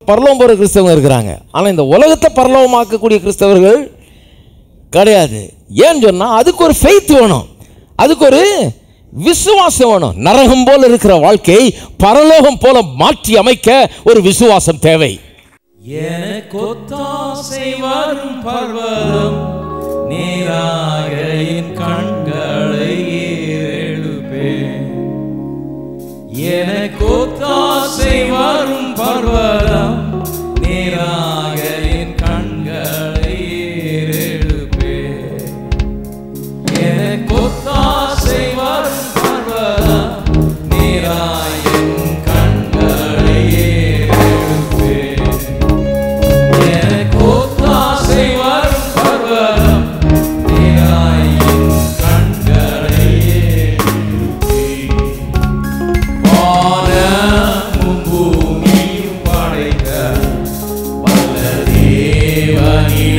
பரலோகம் போகிற கிறிஸ்தவங்க இருக்கிறாங்க. ஆனால் இந்த உலகத்தை பரலோகமாக்கக்கூடிய கிறிஸ்தவர்கள் கிடையாது. ஏன்னு சொன்னால் அதுக்கு ஒரு ஃபெய்த் வேணும், அதுக்கு ஒரு விசுவாசம் வேணும். நரகம் போல இருக்கிற வாழ்க்கையை பரலோகம் போல மாற்றி அமைக்க ஒரு விசுவாசம் தேவை. எனக்கு ஒத்தாசை வரும் பர்வதம் நேராக என் கண்களை ஏறெடுப்பேன். எனக்கு ஒத்தாசை வரும் பர்வதம் நேராக என் கண்களை ஏறெடுப்பேன். எனக்கு ஒத்தாசை வரும் பர்வதம் நேராக என் கண்களை ஏறெடுப்பேன். எனக்கு ஒத்தாசை வரும் பர்வதம் நேராக என் கண்களை ஏறெடுப்பேன். வானமும் பூமியும் படைத்த வல்ல தேவனிடமிருந்தே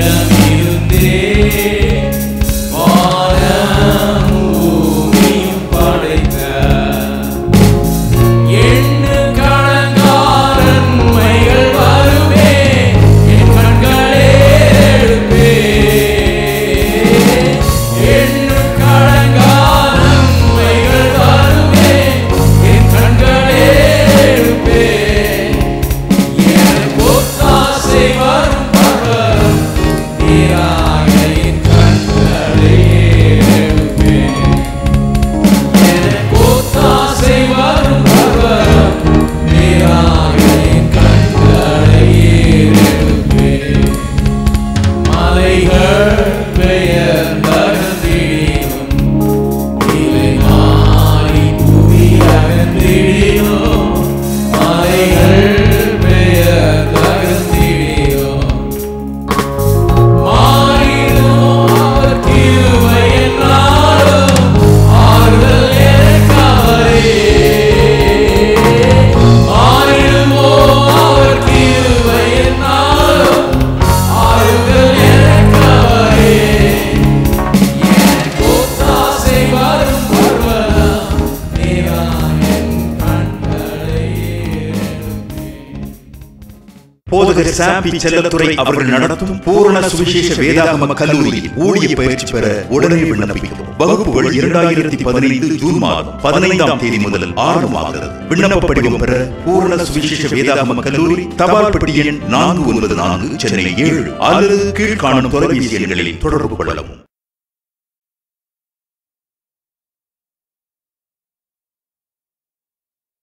போதகர் சாம்பி செல்லத்துறை அவர்கள் நடத்தும் பூரண சுவிசேஷ வேதாகம கல்லூரியில் ஊழிய பயிற்சி பெற உடனே விண்ணப்பிக்கவும். வகுப்புகள் 2015 ஜூன் மாதம் 15ஆம் தேதி முதல் ஆரம்பமாகிறது. விண்ணப்ப படிவம் பெற பூரண சுவிசேஷ வேதாகம கல்லூரி, தபால் பெட்டி எண் 494, சென்னை 7 அல்லது கீழ்காணும் தொலைபேசி எண்களில் தொடர்பு கொள்ளவும்.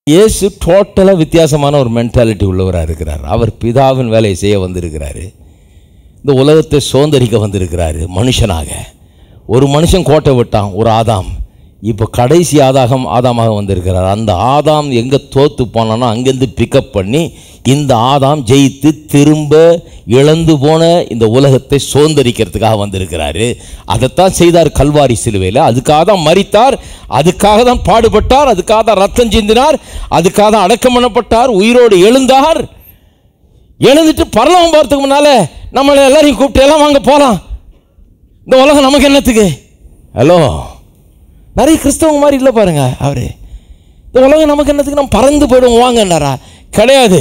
இயேசு டோட்டலாக வித்தியாசமான ஒரு மென்டாலிட்டி உள்ளவராக இருக்கிறார். அவர் பிதாவின் வேலையை செய்ய வந்திருக்கிறாரு. இந்த உலகத்தை சுதந்திரிக்க வந்திருக்கிறாரு மனுஷனாக. ஒரு மனுஷன் கோட்டை விட்டான், ஒரு ஆதாம். இப்போ கடைசி ஆதாமாக வந்திருக்கிறார். அந்த ஆதாம் எங்கே தோற்று போனானோ அங்கேருந்து பிக்கப் பண்ணி இந்த ஆதாம் ஜெயித்து திரும்ப இழந்து போன இந்த உலகத்தை சுதந்திரிக்கிறதுக்காக வந்திருக்கிறாரு. அதைத்தான் செய்தார் கல்வாரி சிலுவையில். அதுக்காக தான் மரித்தார், அதுக்காக தான் பாடுபட்டார், அதுக்காக தான் ரத்தம் சிந்தினார், அதுக்காக தான் அடக்கம் பண்ணப்பட்டார், உயிரோடு எழுந்தார். எழுந்துட்டு பரலோகம் போகிறதுக்கு முன்னால் நம்மளை எல்லாரையும் கூப்பிட்டு எல்லாம் வாங்க போகலாம், இந்த உலகம் நமக்கு என்னத்துக்கு? ஹலோ, நிறைய கிறிஸ்தவங்க மாதிரி இல்லை பாருங்க. அவரு இந்த உலகம் நமக்கு என்னத்துக்கு, நம்ம பறந்து போயிடுவோம் வாங்கன்னாரா? கிடையாது,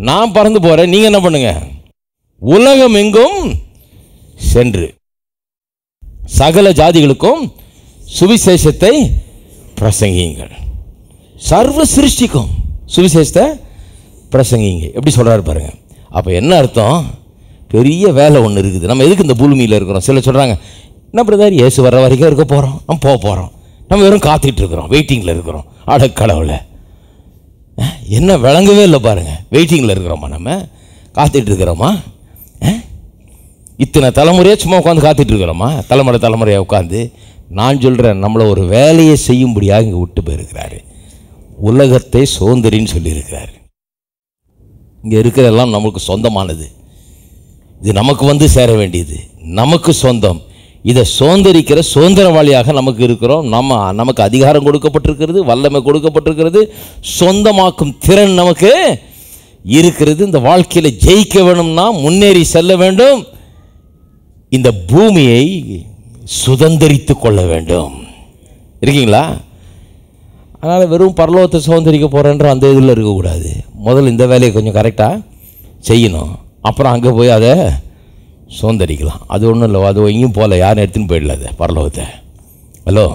நான் பறந்து போகிறேன், நீங்கள் என்ன பண்ணுங்க, உலகம் எங்கும் சென்று சகல ஜாதிகளுக்கும் சுவிசேஷத்தை பிரசங்கியுங்கள். சர்வ சிருஷ்டிக்கும் சுவிசேஷத்தை பிரசங்கிங்க. எப்படி சொல்கிறாரு பாருங்க. அப்போ என்ன அர்த்தம்? பெரிய வேலை ஒன்று இருக்குது. நம்ம எதுக்கு இந்த பூமியில் இருக்கிறோம்? சில சொல்கிறாங்க, என்ன பிரதர், இயேசு வர்ற வரைக்கும் இருக்க போகிறோம், நம்ம போக போகிறோம், நம்ம வெறும் காத்துட்டு இருக்கிறோம், வெயிட்டிங்கில் இருக்கிறோம். அட கடவுளை, என்ன விளங்கவே இல்லை பாருங்கள். வெயிட்டிங்கில் இருக்கிறோமா, நம்ம காத்துட்டு இருக்கிறோமா? இத்தனை தலைமுறையாக சும்மா உட்காந்து காத்துட்டு இருக்கிறோமா? தலைமுறையாக உட்காந்து. நான் சொல்கிறேன், நம்மளை ஒரு வேலையை செய்யும்படியாக இங்கே விட்டு போயிருக்கிறாரு. உலகத்தை சுதந்திரின்னு சொல்லியிருக்கிறாரு. இங்கே இருக்கிறதெல்லாம் நமக்கு சொந்தமானது, இது நமக்கு வந்து சேர வேண்டியது, நமக்கு சொந்தம். இதை சுதந்திரிக்கிற சுதந்திரவாளியாக நமக்கு இருக்கிறோம். நமக்கு அதிகாரம் கொடுக்கப்பட்டிருக்கிறது, வல்லமை கொடுக்கப்பட்டிருக்கிறது, சொந்தமாக்கும் திறன் நமக்கு இருக்கிறது. இந்த வாழ்க்கையில் ஜெயிக்க வேணும்னா முன்னேறி செல்ல வேண்டும், இந்த பூமியை சுதந்திரித்து கொள்ள வேண்டும். இருக்கீங்களா? அதனால் வெறும் பரலோகத்தை சுதந்திரிக்க போகிறேன்ற அந்த இதில் இருக்கக்கூடாது. முதல்ல இந்த வேலையை கொஞ்சம் கரெக்டாக செய்யணும். அப்புறம் அங்கே போய் அதை சுதந்திரிக்கலாம். அது ஒன்றும் இல்லை, அது எங்கேயும் போகல, யாரும் எடுத்துன்னு போயிடல அதை பரலோகத்தை. ஹலோ,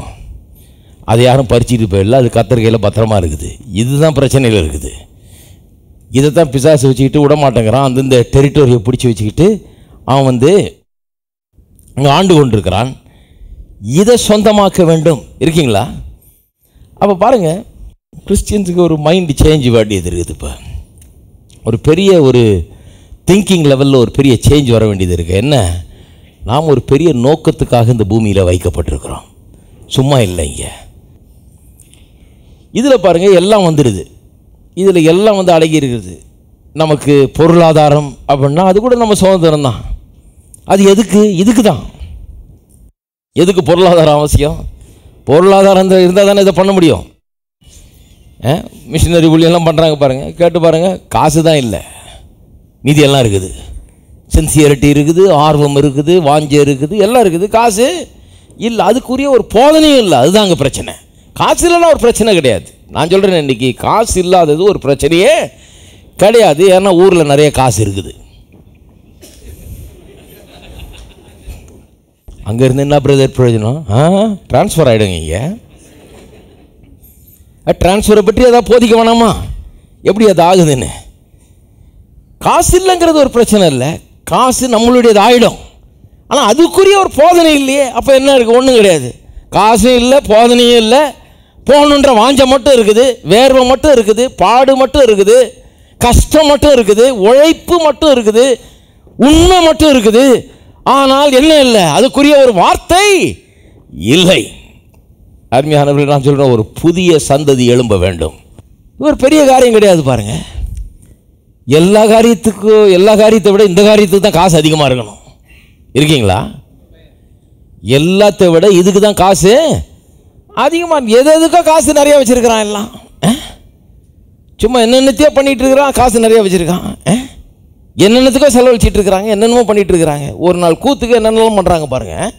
அதை யாரும் பறிச்சுட்டு போயிடல, அது கர்த்தர் கையில் பத்திரமா இருக்குது. இதுதான் பிரச்சனையில் இருக்குது. இதை தான் பிசாசு வச்சுக்கிட்டு விட மாட்டேங்கிறான். அந்தந்த டெரிட்டோரியை பிடிச்சி வச்சுக்கிட்டு அவன் வந்து அங்கே ஆண்டு கொண்டிருக்கிறான். இதை சொந்தமாக்க வேண்டும். இருக்கீங்களா? அப்போ பாருங்கள், கிறிஸ்டியன்ஸுக்கு ஒரு மைண்ட் சேஞ்ச் வேண்டியது இருக்குது. இப்போ ஒரு பெரிய ஒரு திங்கிங் லெவலில் ஒரு பெரிய சேஞ்ச் வர வேண்டியது இருக்குது. என்ன? நாம் ஒரு பெரிய நோக்கத்துக்காக இந்த பூமியில் வைக்கப்பட்டிருக்கிறோம், சும்மா இல்லைங்க. இதில் பாருங்கள், எல்லாம் வந்துடுது. இதில் எல்லாம் வந்து அடங்கி இருக்கிறது. நமக்கு பொருளாதாரம் அப்படின்னா அது கூட நம்ம சுதந்திரம் தான். அது எதுக்கு? இதுக்கு தான். எதுக்கு பொருளாதாரம் அவசியம்? பொருளாதாரம் இருந்தால் தானே இதை பண்ண முடியும். மிஷினரி ஊழியெல்லாம் பண்ணுறாங்க பாருங்கள், கேட்டு பாருங்கள். காசு தான் இல்லை, மீதி எல்லாம் இருக்குது. சின்சியரிட்டி இருக்குது, ஆர்வம் இருக்குது, வாஞ்சை இருக்குது, எல்லாம் இருக்குது. காசு இல்லை, அதுக்குரிய ஒரு போதனையும் இல்லை. அதுதான் அங்கே பிரச்சனை. காசு இல்லைன்னா ஒரு பிரச்சனை கிடையாது. நான் சொல்கிறேன், இன்றைக்கி காசு இல்லாதது ஒரு பிரச்சனையே கிடையாது. ஏன்னா ஊரில் நிறைய காசு இருக்குது. அங்கேருந்து என்ன பிரயோஜனம்? ட்ரான்ஸ்ஃபர் ஆகிடுங்க. இங்கே ட்ரான்ஸ்ஃபரை பற்றி எதாவது போதிக்க வேணாமா? எப்படி அது ஆகுதுன்னு? காசு இல்லைங்கிறது ஒரு பிரச்சனை இல்லை, காசு நம்மளுடையது ஆகிடும். ஆனால் அதுக்குரிய ஒரு போதனை இல்லையே. அப்போ என்ன இருக்குது? ஒன்றும் கிடையாது. காசும் இல்லை, போதனையும் இல்லை. போகணுன்ற வாஞ்சை மட்டும் இருக்குது, வேர்வை மட்டும் இருக்குது, பாடு மட்டும் இருக்குது, கஷ்டம் மட்டும் இருக்குது, உழைப்பு மட்டும் இருக்குது, உண்மை மட்டும் இருக்குது. ஆனால் என்ன இல்லை? அதுக்குரிய ஒரு வார்த்தை இல்லை. அருமையானவர்கள், நான் சொல்கிறேன், ஒரு புதிய சந்ததி எழும்ப வேண்டும். இது ஒரு பெரிய காரியம் கிடையாது. பாருங்கள், எல்லா காரியத்தை விட இந்த காரியத்துக்கு தான் காசு அதிகமாக இருக்கணும். இருக்கீங்களா? எல்லாத்தை விட இதுக்கு தான் காசு அதிகமாக. எதுக்கோ காசு நிறையா வச்சுருக்கிறான். எல்லாம் சும்மா என்னென்னத்தையோ பண்ணிகிட்டு இருக்கிறான். காசு நிறையா வச்சுருக்கான். என்னென்னத்துக்கோ செலவழிச்சிட்டு இருக்கிறாங்க, என்னென்னமோ பண்ணிகிட்டு இருக்கிறாங்க. ஒரு நாள் கூத்துக்கு என்னென்னலாம் பண்ணுறாங்க பாருங்கள்.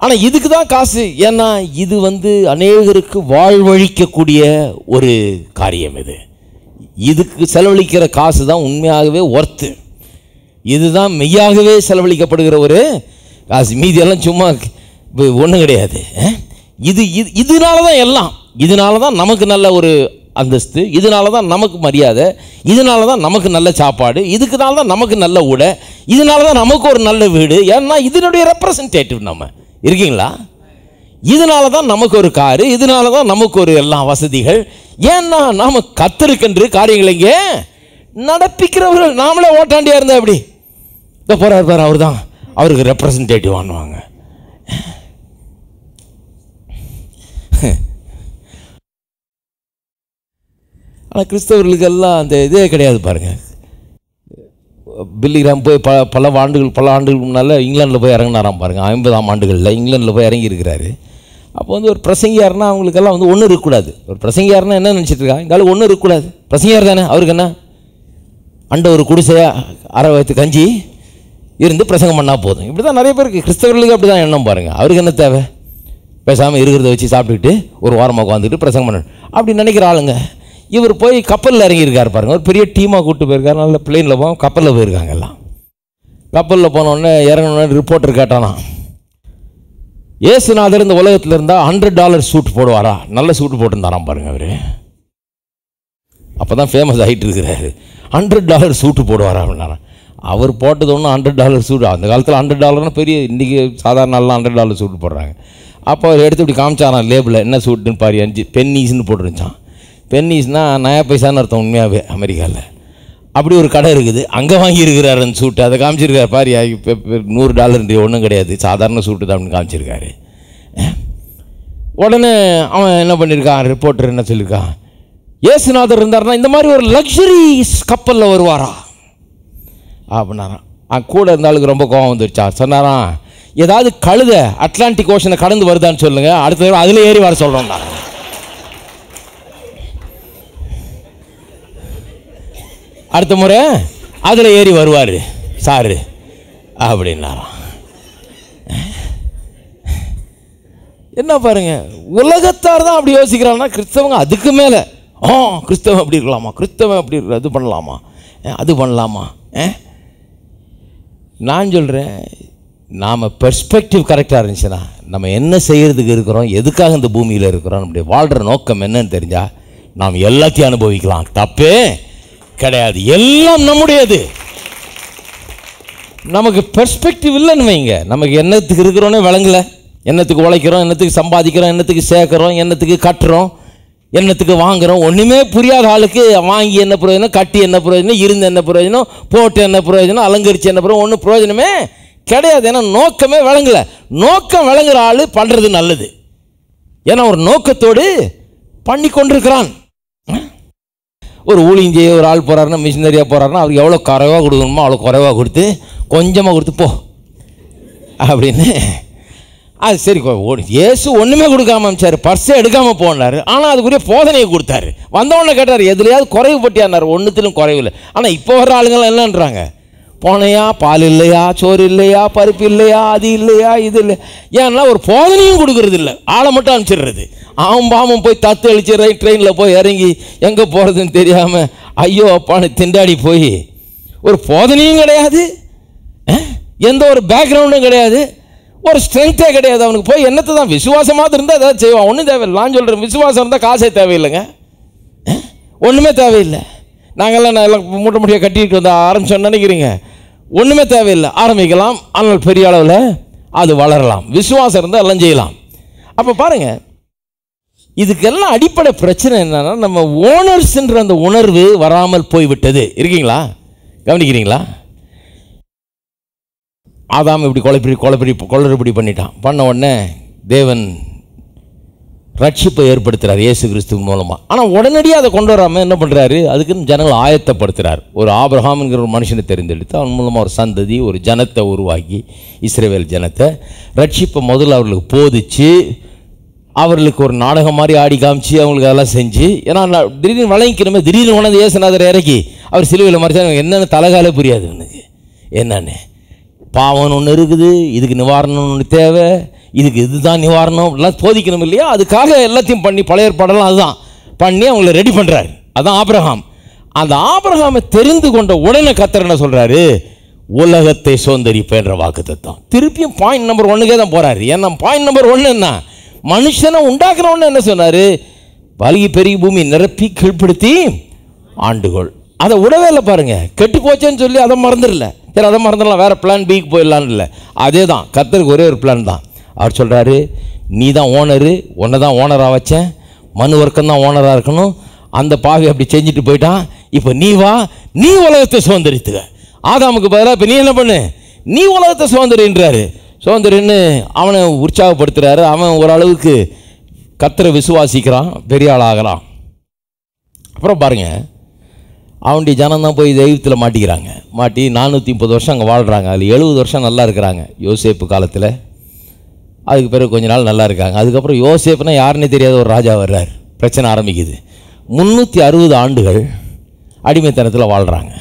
ஆனால் இதுக்கு தான் காசு. ஏன்னா இது வந்து அநேகருக்கு வாழ்வழிக்கக்கூடிய ஒரு காரியம். இதுக்கு செலவழிக்கிற காசு தான் உண்மையாகவே ஒர்த்து. இதுதான் மெய்யாகவே செலவழிக்கப்படுகிற ஒரு காசு. மீதியெல்லாம் சும்மா ஒன்றும் கிடையாது. இதனால தான் எல்லாம். இதனால தான் நமக்கு நல்ல ஒரு அந்தஸ்து, இதனால தான் நமக்கு மரியாதை, இதனால தான் நமக்கு நல்ல சாப்பாடு, இதுக்குனால தான் நமக்கு நல்ல உடை, இதனால தான் நமக்கு ஒரு நல்ல வீடு. ஏன்னா இதனுடைய ரெப்ரசன்டேட்டிவ் நம்ம. இருக்கீங்களா? இதனால தான் நமக்கு ஒரு காரு, இதனால தான் நமக்கு ஒரு எல்லா வசதிகள். ஏன்னா நாம் கத்தருக்கென்று காரியங்களை இங்கே நடப்பிக்கிறவர்கள். நாமளே ஓட்டாண்டியாக இருந்தால் எப்படி? இந்த போகிறார் அவர் தான், அவருக்கு ரெப்ரசன்டேட்டிவ் ஆனுவாங்க. ஆனால் கிறிஸ்தவர்களுக்கு எல்லாம் அந்த இதே கிடையாது. பாருங்கள், பில்லிகிராம் போய் பல ஆண்டுகளுக்கு முன்னால் இங்கிலாண்டில் போய் இறங்கினாராம். பாருங்கள், 50ஆம் ஆண்டுகளில் இங்கிலாண்டில் போய் இறங்கியிருக்கிறாரு. அப்போ வந்து ஒரு பிரசங்கியார்னா அவங்களுக்கெல்லாம் வந்து ஒன்றும் இருக்கக்கூடாது. ஒரு பிரசங்கியார்னா என்ன நினச்சிட்டு இருக்காங்க? இந்த ஆள் ஒன்றும் இருக்கக்கூடாது, பிரசங்கியார் தானே, அவருக்கு என்ன அண்ட ஒரு குடிசையாக அரை வயத்து கஞ்சி இருந்து பிரசங்கம் பண்ணால் போதும். இப்படி தான் நிறைய பேருக்கு, கிறிஸ்தவர்களுக்கு அப்படி தான் எண்ணம். பாருங்கள், அவருக்கு என்ன தேவை? பேசாமல் இருக்கிறத வச்சு சாப்பிட்டுக்கிட்டு ஒரு வாரமாக உட்காந்துக்கிட்டு பிரசங்கம் பண்ணணும் அப்படி நினைக்கிற ஆளுங்க. இவர் போய் கப்பலில் இறங்கியிருக்கார். பாருங்கள், ஒரு பெரிய டீமாக கூப்பிட்டு போயிருக்காரு. நல்ல பிளெயினில் போவோம், கப்பலில் போயிருக்காங்க எல்லாம். கப்பலில் போனோடனே இறங்கினோடனே ரிப்போர்ட்டர் கேட்டானா, ஏசுநாதர் இந்த உலகத்தில் இருந்தால் $100 சூட் போடுவாரா? நல்ல சூட்டு போட்டுருந்தாராம். பாருங்கள், அவர் அப்போ தான் ஃபேமஸ் ஆகிட்டு இருக்கிறாரு. $100 சூட்டு போடுவாரா அப்படின்னாரா? அவர் போட்டது ஒன்றும் $100 சூட்டு. அந்த காலத்தில் $100 பெரிய, இன்றைக்கி சாதாரண நாள்லாம் $100 சூட்டு போடுறாங்க. அப்போ அவர் எடுத்து இப்படி காமிச்சாரான் லேபிளில், என்ன சூட்டுன்னு பாரு, 5 பென்னீஸ்ன்னு போட்டுருந்துச்சான். பென்னீஸ்னால் நயா பைசான்னு அர்த்தம் உண்மையாகவே அமெரிக்காவில். அப்படி ஒரு கடை இருக்குது, அங்கே வாங்கியிருக்கிறார் அந்த சூட்டு. அதை காமிச்சிருக்காரு, பாரு இப்போ $100 ஒன்றும் கிடையாது, சாதாரண சூட்டு தான் அப்படின்னு காமிச்சிருக்காரு. உடனே அவன் என்ன பண்ணியிருக்கான், ரிப்போர்ட்டர் என்ன சொல்லியிருக்கான், ஏசுநாதர் இருந்தார்னா இந்த மாதிரி ஒரு லக்ஸரி கப்பலில் வருவாரா அப்படின்னாரான். கூட இருந்த ஆளுக்கு ரொம்ப கோபம் வந்துருச்சா. சொன்னாரான், ஏதாவது கழுத அட்லாண்டிக் ஓஷனை கடந்து வருதான்னு சொல்லுங்கள், அடுத்த தடவை அதில் ஏறி வர சொல்கிறோம். அடுத்த முறை அதில் ஏறி வருவார் சாரு அப்படின்னாராம். என்ன பாருங்க, உலகத்தார் தான் அப்படி யோசிக்கிறாங்கன்னா கிறிஸ்தவங்க அதுக்கு மேலே கிறிஸ்தவன் அப்படி இருக்கலாமா, கிறிஸ்தவன் அப்படி இது பண்ணலாமா, அது பண்ணலாமா? நான் சொல்கிறேன், நாம் பெர்ஸ்பெக்டிவ் கரெக்டாக இருந்துச்சுன்னா நம்ம என்ன செய்கிறதுக்கு இருக்கிறோம், எதுக்காக இந்த பூமியில் இருக்கிறோம், நம்முடைய வாழ்கிற நோக்கம் என்னன்னு தெரிஞ்சால் நாம் எல்லாத்தையும் அனுபவிக்கலாம். தப்பே கிடையாது, எல்லாம் நம்முடையது. நமக்கு பெர்ஸ்பெக்டிவ் இல்லைன்னு வைங்க, நமக்கு என்னத்துக்கு இருக்கிறோன்னே விளங்கலை. என்னத்துக்கு உழைக்கிறோம், என்னத்துக்கு சம்பாதிக்கிறோம், என்னத்துக்கு சேர்க்குறோம், என்னத்துக்கு கட்டுறோம், என்னத்துக்கு வாங்குகிறோம், ஒன்றுமே புரியாத ஆளுக்கு வாங்கி என்ன பிரயோஜனம், கட்டி என்ன பிரயோஜனம், இருந்து என்ன பிரயோஜனம், போட்டு என்ன பிரயோஜனம், அலங்கரித்து என்ன பிரயோஜனம், ஒன்றும் பிரயோஜனமே கிடையாது. ஏன்னா நோக்கமே விளங்கலை. நோக்கம் விளங்குற ஆள் பண்ணுறது நல்லது. ஏன்னா ஒரு நோக்கத்தோடு பண்ணி கொண்டிருக்கிறான். ஒரு ஊழியம் செய்ய ஒரு ஆள் போகிறாருன்னா, மிஷினரியாக போகிறாருன்னா, அவருக்கு எவ்வளோ குறைவாக கொடுக்கணுமோ அவ்வளோ குறைவாக கொடுத்து, கொஞ்சமாக கொடுத்து போ அப்படின்னு. அது சரி, இயேசு ஒன்றுமே கொடுக்காம அமைச்சார், பர்ஸே எடுக்காமல் போனார். ஆனால் அதுக்குரிய போதனையை கொடுத்தாரு. வந்தவொடனே கேட்டார், எதுலையாவது குறைவு பட்டியானார்? ஒன்றுத்திலும் குறைவில்லை. ஆனால் இப்போ வர்ற ஆளுங்கள்லாம் என்னன்றாங்க, போனையா, பால் இல்லையா, சோறு இல்லையா, பருப்பு இல்லையா, அது இல்லையா, இது இல்லை. ஏன்னா ஒரு போதனையும் கொடுக்கறது இல்லை, ஆளை மட்டும் அனுப்பிச்சிடுறது. அவன் பாவம் போய் தத்து அழிச்சு ட்ரெயினில் போய் இறங்கி எங்கே போகிறதுன்னு தெரியாமல் ஐயோ அப்பான்னு திண்டாடி போய் ஒரு போதனையும் கிடையாது, எந்த ஒரு பேக்ரவுண்டும் கிடையாது, ஒரு ஸ்ட்ரென்த்தே கிடையாது. அவனுக்கு போய் என்னத்தை தான் விசுவாசமாக இருந்தால் ஏதாவது செய்வான். ஒன்றும் தேவையில்லை. நான் சொல்கிறேன், விசுவாசம் இருந்தால் காசே தேவையில்லைங்க, ஒன்றுமே தேவையில்லை. நாங்கள்லாம் எல்லாம் மூட்டை முடியாக கட்டிட்டு வந்தால் ஆரம்பிச்சோன்னு நினைக்கிறீங்க? ஒன்றுமே தேவையில்லை, ஆரம்பிக்கலாம். ஆனால் பெரிய அளவில் அது வளரலாம். விசுவாசம் இருந்தால் எல்லாம் செய்யலாம். அப்போ பாருங்கள், இதுக்கெல்லாம் அடிப்படை பிரச்சனை என்னன்னா, நம்ம ஓனர்ஸ்ன்ற அந்த உணர்வு வராமல் போய்விட்டது. இருக்கீங்களா? கவனிக்கிறீங்களா? ஆதாம் இப்படி குளறுபடி பண்ணிட்டான். பண்ண உடனே தேவன் ரட்சிப்பை ஏற்படுத்துகிறார் இயேசு கிறிஸ்து மூலமாக. ஆனால் உடனடியாக அதை கொண்டு வராமல் என்ன பண்ணுறாரு, அதுக்குன்னு ஜனங்களை ஆயத்தப்படுத்துகிறார். ஒரு ஆபிரகாம்ங்கிற ஒரு மனுஷனை தெரிந்தெடுத்து அவன் மூலமாக ஒரு சந்ததி, ஒரு ஜனத்தை உருவாக்கி, இஸ்ரவேல் ஜனத்தை ரட்சிப்பை முதல்ல அவர்களுக்கு போதிச்சு, அவர்களுக்கு ஒரு நாடகம் மாதிரி ஆடி காமிச்சு, அவங்களுக்கு அதெல்லாம் செஞ்சு. ஏன்னா திடீர்னு வழங்கிக்கணுமே, திடீர்னு உணர்ந்து இயேசுநாதரை இறக்கி அவர் சிலுவையில் மறைச்சா என்னென்ன தலைகாலே புரியாது எனக்கு. என்னன்னு பாவம் ஒன்று இருக்குது, இதுக்கு நிவாரணம் ஒன்று தேவை, இதுக்கு இதுதான் நிவாரணம் அப்படிலாம் போதிக்கணும் இல்லையா? அதுக்காக எல்லாத்தையும் பண்ணி, பழைய ஏற்பாடெல்லாம் அதுதான் பண்ணி அவங்கள ரெடி பண்ணுறாரு. அதுதான் ஆபிரகாம். அந்த ஆபிரகாமை தெரிந்து கொண்ட உடனே கர்த்தர் என்ன சொல்கிறாரு, உலகத்தை சுதந்தரிப்பேன்ற வாக்குத்தத்தம். திருப்பியும் பாயிண்ட் நம்பர் 1க்கே தான் போகிறாரு. ஏன்னா பாயிண்ட் நம்பர் 1 என்ன, மனுஷனை உண்டாக்குறவொன்னு என்ன சொன்னார், பலுகி பெரிய பூமி நிரப்பி கீழ்ப்படுத்தி ஆண்டுகோள். அதை விடவே இல்லை பாருங்க, கெட்டு போச்சேன்னு சொல்லி அதை மறந்துடல. சரி, அதை மறந்துடலாம், வேறு பிளான் பிக்கு போயிடலான்னு இல்லை. அதே தான் கர்த்தருக்கு ஒரே ஒரு பிளான் தான். அவர் சொல்கிறாரு, நீ தான் ஓனரு, உன்னை தான் ஓனராக வச்சேன், மனு வர்க்கம் தான் ஓனராக இருக்கணும். அந்த பாவி அப்படி செஞ்சுட்டு போயிட்டான். இப்போ நீ வா, நீ உலகத்தை சுதந்திரித்துக்க. ஆதாமுக்கு பதிலாக இப்போ நீ என்ன பண்ணு, நீ உலகத்தை சுதந்திரின்றாரு. சுதந்திரன்னு அவனை உற்சாகப்படுத்துகிறாரு. அவன் ஓரளவுக்கு கர்த்தரை விசுவாசிக்கிறான், பெரிய ஆள் ஆகிறான். அப்புறம் பாருங்கள், அவனுடைய ஜனந்தான் போய் தெய்வத்தில் மாட்டிக்கிறாங்க. மாட்டி 430 வருஷம் அங்கே வாழ்கிறாங்க. அதில் 70 வருஷம் நல்லா இருக்கிறாங்க யோசேப்பு காலத்தில். அதுக்கு பிறகு கொஞ்ச நாள் நல்லா இருக்காங்க. அதுக்கப்புறம் யோசேப்புனா யாருன்னே தெரியாத ஒரு ராஜா வர்றார். பிரச்சனை ஆரம்பிக்குது. 360 ஆண்டுகள் அடிமைத்தனத்தில் வாழ்கிறாங்க.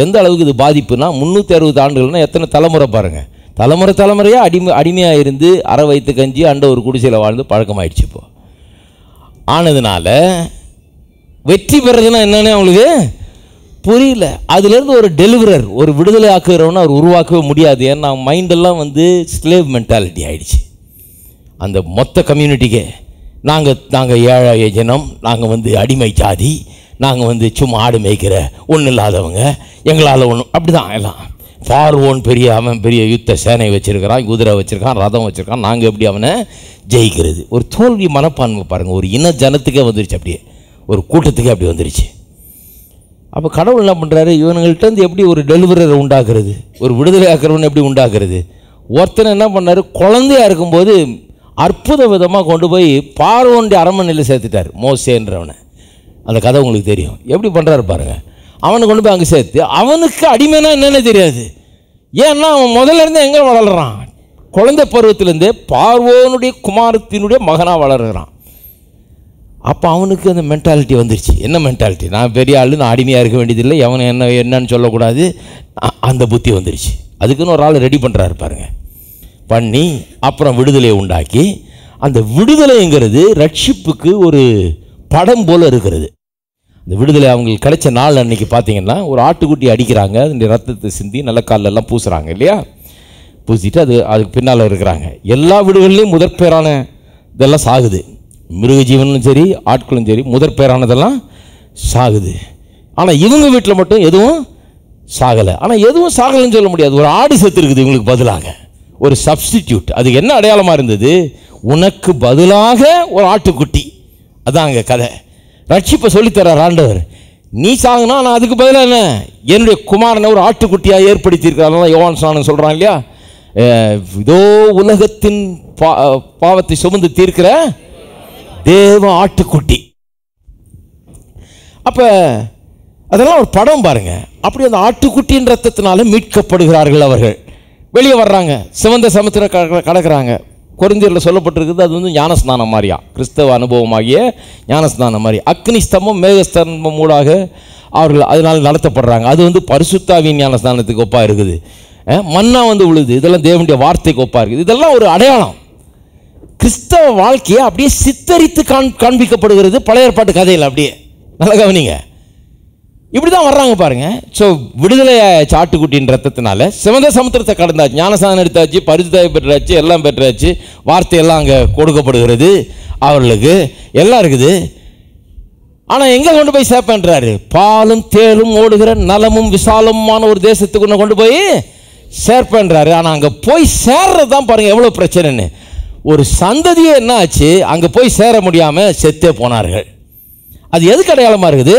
எந்த அளவுக்கு இது பாதிப்புனா, 360 ஆண்டுகள்னால் எத்தனை தலைமுறை பாருங்கள். தலைமுறையாக அடிமையாக இருந்து அரை வயிற்று கஞ்சி அண்ட ஒரு குடிசையில் வாழ்ந்து பழக்கமாயிடுச்சு. இப்போ ஆனதுனால வெற்றி பெறதுன்னா என்னன்னு அவங்களுக்கு புரியல. அதுலேருந்து ஒரு டெலிவரர், ஒரு விடுதலை ஆக்குறவனை அவர் உருவாக்கவே முடியாது. ஏன்னா மைண்டெல்லாம் ஸ்லேவ் மென்டாலிட்டி ஆகிடுச்சு. அந்த மொத்த கம்யூனிட்டிக்கே நாங்கள் ஏழை ஜனம், நாங்கள் அடிமை ஜாதி, நாங்கள் சும்மா ஆடு மேய்க்கிற ஒன்றும் இல்லாதவங்க, எங்களால் ஒன்றும் அப்படி தான் எல்லாம். ஃபார்வோன் பெரிய, அவன் பெரிய யுத்த சேனை வச்சுருக்கிறான், குதிரை வச்சுருக்கான், ரதம் வச்சுருக்கான், நாங்கள் எப்படி அவனை ஜெயிக்கிறது? ஒரு தோல்வி மனப்பான்மை பாருங்கள். ஒரு இன ஜனத்துக்கே வந்துருச்சு, அப்படியே ஒரு கூட்டத்துக்கே அப்படி வந்துருச்சு. அப்போ கடவுள் என்ன பண்ணுறாரு, இவனுங்கள்ட்டேருந்து எப்படி ஒரு டெலிவரரை உண்டாக்குறது, ஒரு விடுதலை ஆக்கிறவனை எப்படி உண்டாக்குறது? ஒருத்தனை என்ன பண்ணார், குழந்தையாக இருக்கும்போது அற்புத விதமாக கொண்டு போய் பார்வோனுடைய அரண்மனையில் சேர்த்துட்டார், மோசேன்றவனை. அந்த கதை உங்களுக்கு தெரியும். எப்படி பண்ணுறாரு பாருங்கள். அவனை கொண்டு போய் அங்கே சேர்த்து, அவனுக்கு அடிமைனா என்னென்ன தெரியாது. ஏன்னா அவன் முதல்ல இருந்தே எங்கே வளர்கிறான், குழந்தை பருவத்திலேருந்தே பார்வோனுடைய குமாரத்தினுடைய மகனாக வளர்கிறான். அப்போ அவனுக்கு அந்த மென்டாலிட்டி வந்துருச்சு. என்ன மென்டாலிட்டி, நான் பெரிய ஆள், நான் அடிமையாக இருக்க வேண்டியதில்லை, எவனை என்னன்னு சொல்லக்கூடாது, அந்த புத்தி வந்துருச்சு. அதுக்குன்னு ஒரு ஆள் ரெடி பண்ணுறாரு பாருங்க. பண்ணி அப்புறம் விடுதலையை உண்டாக்கி, அந்த விடுதலைங்கிறது ரட்சிப்புக்கு ஒரு படம் போல் இருக்கிறது. இந்த விடுதலை அவங்களுக்கு கிடைச்ச நாள் அன்றைக்கி பார்த்தீங்கன்னா ஒரு ஆட்டுக்குட்டி அடிக்கிறாங்க, இந்த ரத்தத்தை சிந்தி நல்ல காலெல்லாம் பூசுகிறாங்க இல்லையா, பூசிட்டு அதுக்கு பின்னால் இருக்கிறாங்க. எல்லா வீடுகள்லேயும் முதற்பேரான இதெல்லாம் சாகுது, மிருக ஜீவனும் சரி ஆட்களும் சரி முதற்பேரானதெல்லாம் சாகுது. ஆனால் இவங்க வீட்டில் மட்டும் எதுவும் சாகலை. ஆனால் எதுவும் சாகலைன்னு சொல்ல முடியாது, ஒரு ஆடு செத்து இருக்குது இவங்களுக்கு பதிலாக, ஒரு சப்ஸ்டிடியூட். அது என்ன அடையாளமாக இருந்தது, உனக்கு பதிலாக ஒரு ஆட்டுக்குட்டி. அதான் அங்கே கதை. ரட்சிப்பை சொல்லித்தரார் ஆண்டவர். நீ சாகுனா நான் அதுக்கு பதிலாக என்ன, என்னுடைய குமாரனை ஒரு ஆட்டுக்குட்டியாக ஏற்படுத்தியிருக்கிறாங்க. யோவான் ஸ்நானன் சொல்கிறான் இல்லையா, இதோ உலகத்தின் பாவத்தை சுமந்து தீர்க்கிற தேவ ஆட்டுக்குட்டி. அப்போ அதெல்லாம் ஒரு படம் பாருங்க. அப்படி அந்த ஆட்டுக்குட்டியின் ரத்தத்தினால மீட்கப்படுகிறார்கள். அவர்கள் வெளியே வர்றாங்க, சிவந்த சமுத்திரம் கடக்கிறாங்க. கொரிந்தியரில் சொல்லப்பட்டிருக்குது, அது வந்து ஞானஸ்நானம் மாதிரியா, கிறிஸ்தவ அனுபவமாகிய ஞானஸ்நானம் மாதிரி. அக்னி ஸ்தம்பம் மேகஸ்தம்பம் மூடாக அவர்கள் அதனால் நடத்தப்படுறாங்க. அது வந்து பரிசுத்தாவின் ஞானஸ்நானத்துக்கு ஒப்பாக இருக்குது. மன்னா வந்து விழுது, இதெல்லாம் தேவனுடைய வார்த்தைக்கு ஒப்பாக இருக்குது. இதெல்லாம் ஒரு அடையாளம். கிறிஸ்தவ வாழ்க்கையை அப்படியே சித்தரித்து காண்பிக்கப்படுகிறது பழைய ஏற்பாட்டு கதையில். அப்படியே நல்லா கவனிங்க, இப்படி தான் வர்றாங்க பாருங்க. ஸோ விடுதலை ஆட்டுக்குட்டியின் ரத்தத்தினால சிவந்த சமுத்திரத்தை கடந்தாச்சு, ஞானஸ்நானம் எடுத்தாச்சு, பரிசுத்தாவி பெற்றாச்சு, எல்லாம் பெற்றாச்சு, வார்த்தையெல்லாம் அங்கே கொடுக்கப்படுகிறது அவர்களுக்கு, எல்லாம் இருக்குது. ஆனால் எங்கே கொண்டு போய் சேர்ப்பேன்றாரு, பாலும் தேலும் ஓடுகிற நலமும் விசாலமான ஒரு தேசத்துக்கு கொண்டு போய் சேர்ப்பேன்றாரு. ஆனால் அங்கே போய் சேர்றது தான் பாருங்கள் எவ்வளோ பிரச்சனைன்னு. ஒரு சந்ததியே என்ன ஆச்சு, அங்கே போய் சேர முடியாமல் செத்தே போனார்கள். அது எதுக்கு அடையாளமாக இருக்குது,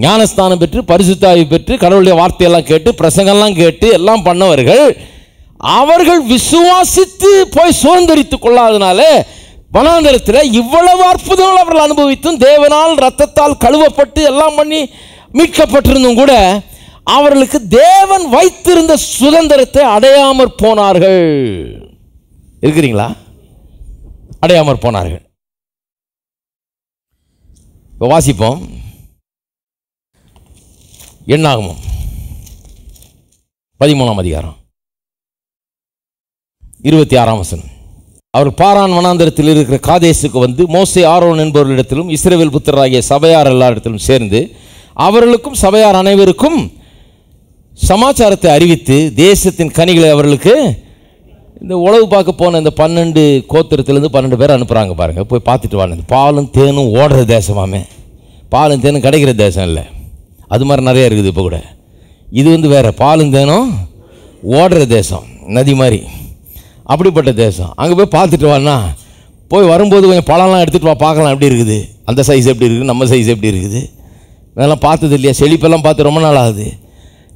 ஞானஸ்தானம் பெற்று பரிசுத்தாவி பெற்று கடவுளுடைய வார்த்தையெல்லாம் கேட்டு பிரசங்கெல்லாம் கேட்டு எல்லாம் பண்ணவர்கள், அவர்கள் விசுவாசித்து போய் சுதந்திரித்து கொள்ளாதனால வனாந்தரத்தில் இவ்வளவு அற்புதங்கள் அவர்கள் அனுபவித்தும் தேவனால் ரத்தத்தால் கழுவப்பட்டு எல்லாம் பண்ணி மீட்கப்பட்டிருந்தும் கூட அவர்களுக்கு தேவன் வைத்திருந்த சுதந்திரத்தை அடையாமற் போனார்கள். இருக்கிறீங்களா? அடையாமற் போனார்கள். வாசிப்போம். என்னாகமம் 13ஆம் அதிகாரம் 26ஆம் வசனம். அவர் பாரான் வனாந்தரத்தில் இருக்கிற காதேசுக்கு வந்து மோசே ஆரோன் என்பவர்களிடத்திலும் இஸ்ரவேல் புத்திரராகிய சபையார் எல்லாரிடத்திலும் சேர்ந்து அவர்களுக்கும் சபையார் அனைவருக்கும் சமாச்சாரத்தை அறிவித்து தேசத்தின் கனிகளை அவர்களுக்கு, இந்த உழவு பார்க்க போன இந்த 12 கோத்திரத்திலேருந்து 12 பேர் அனுப்புகிறாங்க பாருங்கள், போய் பார்த்துட்டு வாங்க. பாலும் தேனும் ஓடுற தேசமாமே, பாலும் தேனும் கிடைக்கிற தேசம் இல்லை, அது மாதிரி நிறைய இருக்குது இப்போ கூட. இது வந்து வேறு, பாலும் தேனும் ஓடுற தேசம், நதி மாதிரி, அப்படிப்பட்ட தேசம். அங்கே போய் பார்த்துட்டு வான்னா, போய் வரும்போது கொஞ்சம் பழம்லாம் எடுத்துகிட்டு வா, பார்க்கலாம் எப்படி இருக்குது, அந்த சைஸ் எப்படி இருக்குது, நம்ம சைஸ் எப்படி இருக்குது, இதெல்லாம் பார்த்தது இல்லையா, செழிப்பெல்லாம் பார்த்து ரொம்ப நாள் ஆகுது,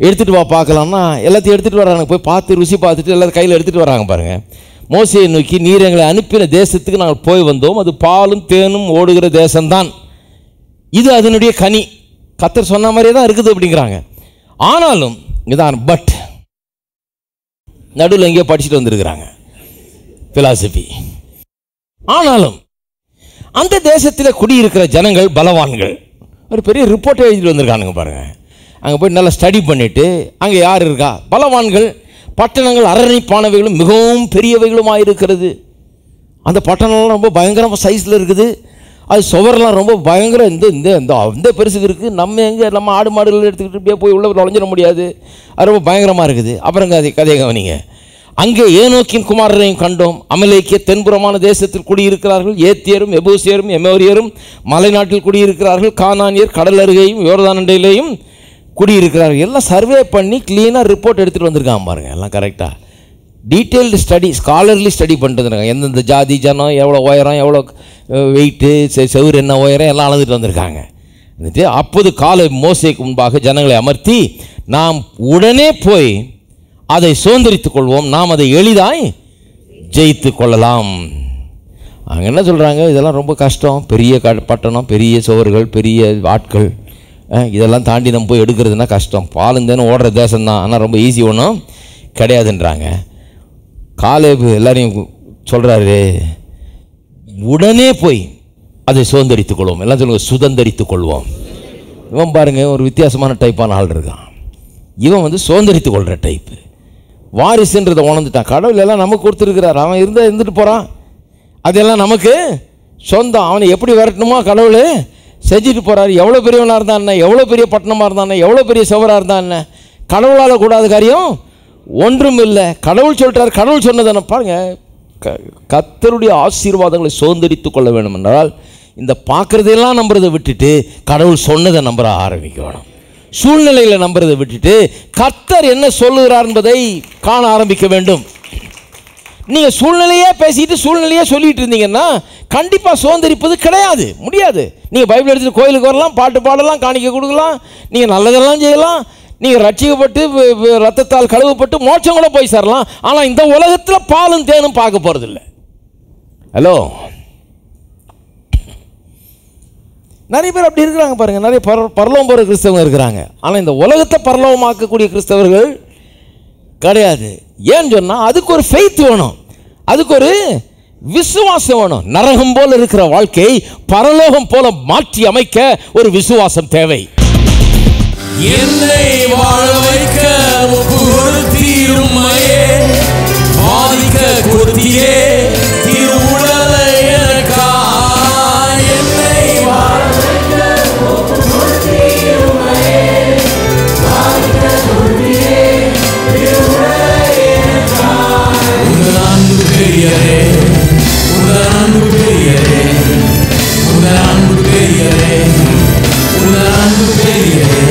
எடுத்துகிட்டு வா பார்க்கலாம்னா எல்லாத்தையும் எடுத்துகிட்டு வராங்க. போய் பார்த்து ருசி பார்த்துட்டு எல்லாத்தையும் கையில் எடுத்துகிட்டு வராங்க பாருங்கள். மோசையை நோக்கி, நீர் எங்களை அனுப்பின தேசத்துக்கு நாங்கள் போய் வந்தோம், அது பாலும் தேனும் ஓடுகிற தேசம்தான், இது அதனுடைய கனி, கர்த்தர் சொன்ன மாதிரியே தான் இருக்குது அப்படிங்கிறாங்க. ஆனாலும் இதான் பட் நடுவில் எங்கேயோ படிச்சுட்டு வந்திருக்கிறாங்க பிலாசபி. ஆனாலும் அந்த தேசத்தில் குடியிருக்கிற ஜனங்கள் பலவான்கள். ஒரு பெரிய ரிப்போர்ட்டை எழுதிட்டு வந்திருக்கானுங்க பாருங்கள். அங்கே போய் நல்லா ஸ்டடி பண்ணிவிட்டு, அங்கே யார் இருக்கா, பலவான்கள், பட்டணங்கள் அரணிப்பானவைகளும் மிகவும் பெரியவைகளுமாக இருக்கிறது. அந்த பட்டணம்லாம் ரொம்ப பயங்கரமாக சைஸில் இருக்குது, அது சுவரெலாம் ரொம்ப பயங்கரம், இந்த பெருசுக்கு இருக்குது. நம்ம ஆடு மாடுகள் எடுத்துக்கிட்டு இப்படியே போய் உள்ள நுழைஞ்சிட முடியாது, அது ரொம்ப பயங்கரமாக இருக்குது. அப்புறம் கதையை கவனிங்க. அங்கே ஏனோக்கின் குமாரரையும் கண்டோம். அமலேக்கிய தென்புறமான தேசத்தில் குடியிருக்கிறார்கள். ஏத்தியரும் எபூசியரும் எமோரியரும் மலைநாட்டில் குடியிருக்கிறார்கள். கானானியர் கடல் அருகேயும் யோர்தான் அண்டையிலேயும் குடியிருக்கிறார்கள். எல்லாம் சர்வே பண்ணி க்ளீனாக ரிப்போர்ட் எடுத்துகிட்டு வந்திருக்காங்க பாருங்கள். எல்லாம் கரெக்டாக டீட்டெயில்டு ஸ்டடி, ஸ்காலர்லி ஸ்டடி பண்ணிட்டு வந்துருக்காங்க. எந்தெந்த ஜாதி ஜனம், எவ்வளோ உயரம், எவ்வளோ வெயிட்டு, செவுறு என்ன உயரம், எல்லாம் அளந்துட்டு வந்திருக்காங்க. வந்துட்டு அப்போது காலை மோசேக்கு முன்பாக ஜனங்களை அமர்த்தி, நாம் உடனே போய் அதை சுதந்திரித்துக் கொள்வோம், நாம் அதை எளிதாய் ஜெயித்து கொள்ளலாம். அவங்க என்ன சொல்கிறாங்க, இதெல்லாம் ரொம்ப கஷ்டம், பெரிய பட்டணம், பெரிய சுவர்கள், பெரிய ஆட்கள், இதெல்லாம் தாண்டி நம்ம போய் எடுக்கிறதுனா கஷ்டம், பாலுந்தேன்னு ஓடுற தேசம்தான், ஆனால் ரொம்ப ஈஸி ஒன்றும் கிடையாதுன்றாங்க. காலேபு எல்லாரையும் சொல்கிறாரு, உடனே போய் அதை சுதந்திரித்துக் கொள்வோம். எல்லாம் சொல்லுங்கள், சுதந்திரித்துக் கொள்வோம். இவன் பாருங்கள், ஒரு வித்தியாசமான டைப்பான ஆள் இருக்கான். இவன் வந்து சுதந்திரித்துக் கொள்கிற டைப்பு. வாரிசுன்றதை உணர்ந்துட்டான். கடவுள் எல்லாம் நமக்கு கொடுத்துருக்கிறார், அவன் இருந்துட்டு போகிறான், அதெல்லாம் நமக்கு சொந்தம். அவனை எப்படி விரட்டணுமோ கடவுள் செஞ்சுட்டு போகிறாரு. எவ்வளோ பெரியவனாக இருந்தா என்ன, எவ்வளோ பெரிய பட்டணமாக இருந்தா என்ன, எவ்வளோ பெரிய சுவராக இருந்தா என்ன, கடவுளால் கூடாத காரியம் ஒன்றும் இல்லை. கடவுள் சொல்லிட்டார், கடவுள் சொன்னதான பாருங்க. கர்த்தருடைய ஆசீர்வாதங்களை சுதந்திரித்து கொள்ள வேண்டும் என்றால் இந்த பார்க்குறதையெல்லாம் நம்புறதை விட்டுட்டு கடவுள் சொன்னதை நம்புற ஆரம்பிக்கணும். சூழ்நிலையில் நம்புறதை விட்டுட்டு கர்த்தர் என்ன சொல்லுகிறார் என்பதை காண ஆரம்பிக்க வேண்டும். நீங்கள் சூழ்நிலையே பேசிட்டு சூழ்நிலையே சொல்லிட்டு இருந்தீங்கன்னா கண்டிப்பாக சுதந்திரிப்பது கிடையாது, முடியாது. நீங்கள் பைபிள் எடுத்துகிட்டு கோயிலுக்கு வரலாம், பாட்டு பாடலாம், காணிக்கை கொடுக்கலாம், நீங்கள் நல்லதெல்லாம் செய்யலாம், நீங்கள் ரட்சிக்கப்பட்டு ரத்தத்தால் கழுவப்பட்டு மோட்சம் கூட போய் சேரலாம். ஆனால் இந்த உலகத்தில் பாலும் தேனும் பார்க்க போகிறதில்ல. ஹலோ, நிறைய பேர் அப்படி இருக்கிறாங்க பாருங்கள். நிறைய பரலோகம் போகிற கிறிஸ்தவங்க இருக்கிறாங்க. ஆனால் இந்த உலகத்தை பரலோகமாக்கக்கூடிய கிறிஸ்தவர்கள் கிடையாது. ஏன்னு சொன்னால் அதுக்கு ஒரு ஃபெய்த் வேணும், அதுக்கு ஒரு விசுவாசம் வேணும். நரகம் போல இருக்கிற வாழ்க்கையை பரலோகம் போல மாற்றி அமைக்க ஒரு விசுவாசம் தேவை. என்னை வாழ வைக்க தீருமையே வாதிக்க கொடுத்தியே திருவுடலை எனக்கா. என்னை வாழ வைக்க தீருமையே வாதிக்க கொடுத்தியே திருவுடலை எனக்கா. உங்கள் அன்பு பெரியரே, உங்கள் அன்பு பெரியரே, உங்கள் அன்பு பெரியரே, உங்கள் அன்பு பெரியரே.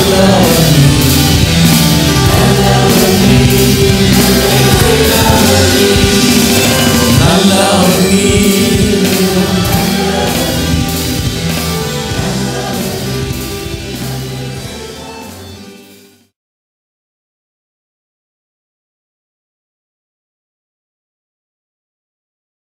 Love.